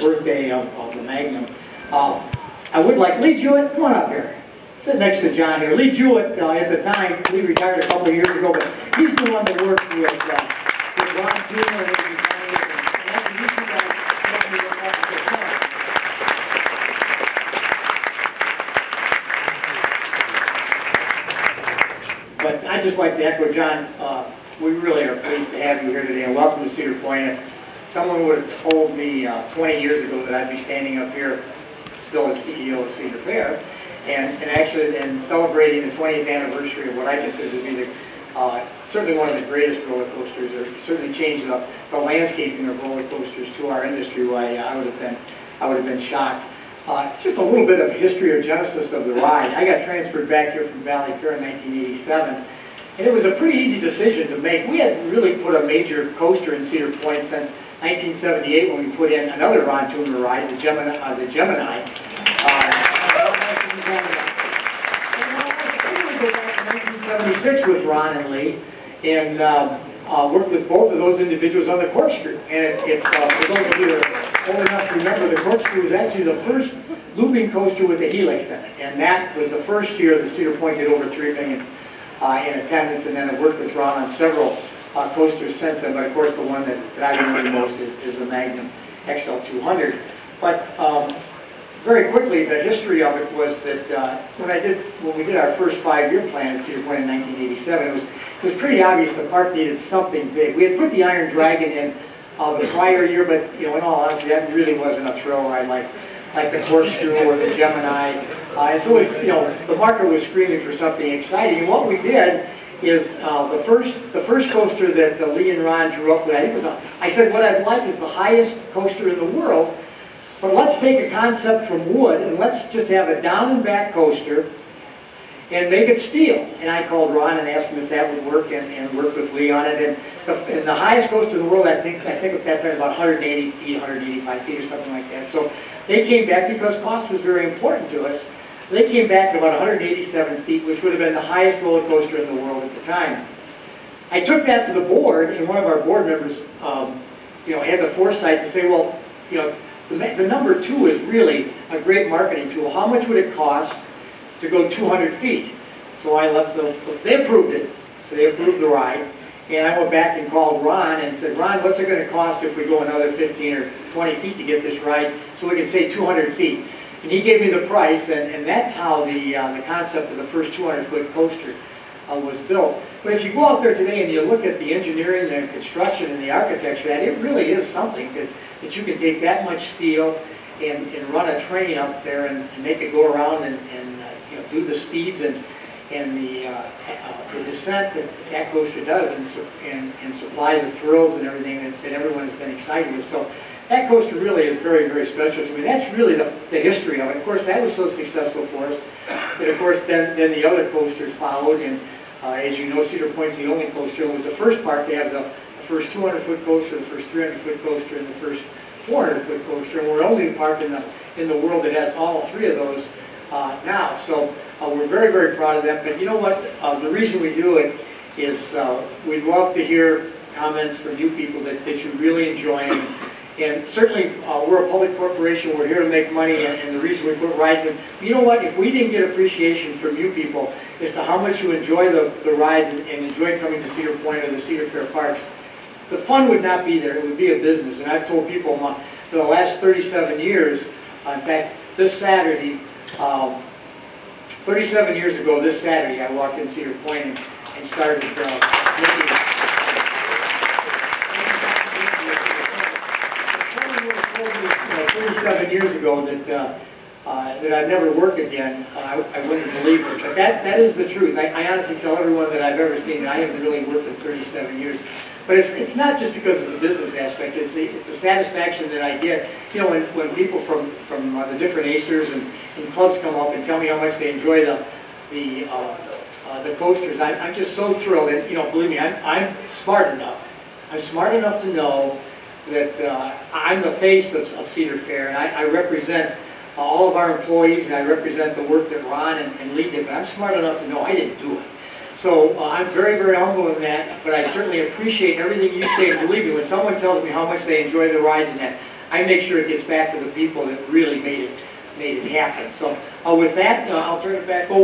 birthday of the Magnum. I would like Lee Jewett, come on up here. Sit next to John here. Lee Jewett, at the time, he retired a couple of years ago, but he's the one that worked with Ron Toomer and actually these two guys helped me with that. But I'd just like to echo John, we really are pleased to have you here today, and welcome to Cedar Point. If someone would have told me 20 years ago that I'd be standing up here still as CEO of Cedar Fair, and actually celebrating the 20th anniversary of what I consider to be certainly one of the greatest roller coasters, or certainly changed the landscaping of roller coasters to our industry, why I would have been shocked. Just a little bit of history or genesis of the ride. I got transferred back here from Valley Fair in 1987, and it was a pretty easy decision to make. We hadn't really put a major coaster in Cedar Point since 1978 when we put in another Ron Toomer ride, the Gemini. We go back to 1976 with Ron and Lee, and worked with both of those individuals on the corkscrew. And for those of you that are old enough to remember, the corkscrew was actually the first looping coaster with a helix in it, and that was the first year that Cedar Point did over 3 million in attendance, and then I worked with Ron on several coasters since then, but of course the one that I remember most is the Magnum XL200. But very quickly, the history of it was that when we did our first 5-year plan at Cedar Point in 1987, it was pretty obvious the park needed something big. We had put the Iron Dragon in the prior year, but in all honesty, that really wasn't a thrill ride like the corkscrew or the Gemini. And so it was, the market was screaming for something exciting. And what we did is the first coaster that Lee and Ron drew up with, I said what I'd like is the highest coaster in the world, but let's take a concept from wood and let's just have a down and back coaster and make it steel. And I called Ron and asked him if that would work, and worked with Lee on it. And the highest coaster in the world, I think at that time about 180 feet, 185 feet or something like that. So they came back, because cost was very important to us. They came back to about 187 feet, which would have been the highest roller coaster in the world at the time. I took that to the board, and one of our board members, had the foresight to say, well, the number 2 is really a great marketing tool. How much would it cost to go 200 feet? So I left they approved it. They approved the ride. And I went back and called Ron and said, Ron, what's it going to cost if we go another 15 or 20 feet to get this ride so we can say 200 feet? And he gave me the price, and that's how the concept of the first 200-foot coaster was built. But if you go out there today and you look at the engineering, the construction, and the architecture, it really is something that you can take that much steel and run a train up there and make it go around and do the speeds and the descent that coaster does, and supply the thrills and everything that everyone has been excited with. So that coaster really is very, very special to me. That's really the history of it. Of course, that was so successful for us that, of course, then the other coasters followed. And as you know, Cedar Point's the only coaster. It was the first park to have the first 200-foot coaster, the first 300-foot coaster, and the first 400-foot coaster. And we're only the park in the world that has all 3 of those now. So we're very, very proud of that. But you know what? The reason we do it is we'd love to hear comments from you people that you really enjoy. And certainly, we're a public corporation. We're here to make money, and the reason we put rides in. You know what? If we didn't get appreciation from you people as to how much you enjoy the rides and enjoy coming to Cedar Point or the Cedar Fair parks, the fun would not be there. It would be a business. And I've told people for the last 37 years, in fact, this Saturday, 37 years ago this Saturday, I walked in Cedar Point and started making 37 years ago that I'd never work again, I wouldn't believe it. But that is the truth. I honestly tell everyone that I've ever seen that I haven't really worked in 37 years. But it's not just because of the business aspect. It's the satisfaction that I get. When people from the different acers and clubs come up and tell me how much they enjoy the coasters, I'm just so thrilled. And believe me, I'm smart enough. I'm smart enough to know that I'm the face of Cedar Fair, and I represent all of our employees, and I represent the work that Ron and Lee did, but I'm smart enough to know I didn't do it. So I'm very, very humble in that, but I certainly appreciate everything you say. And believe me, when someone tells me how much they enjoy the rides and that, I make sure it gets back to the people that really made it happen. So with that, I'll turn it back over.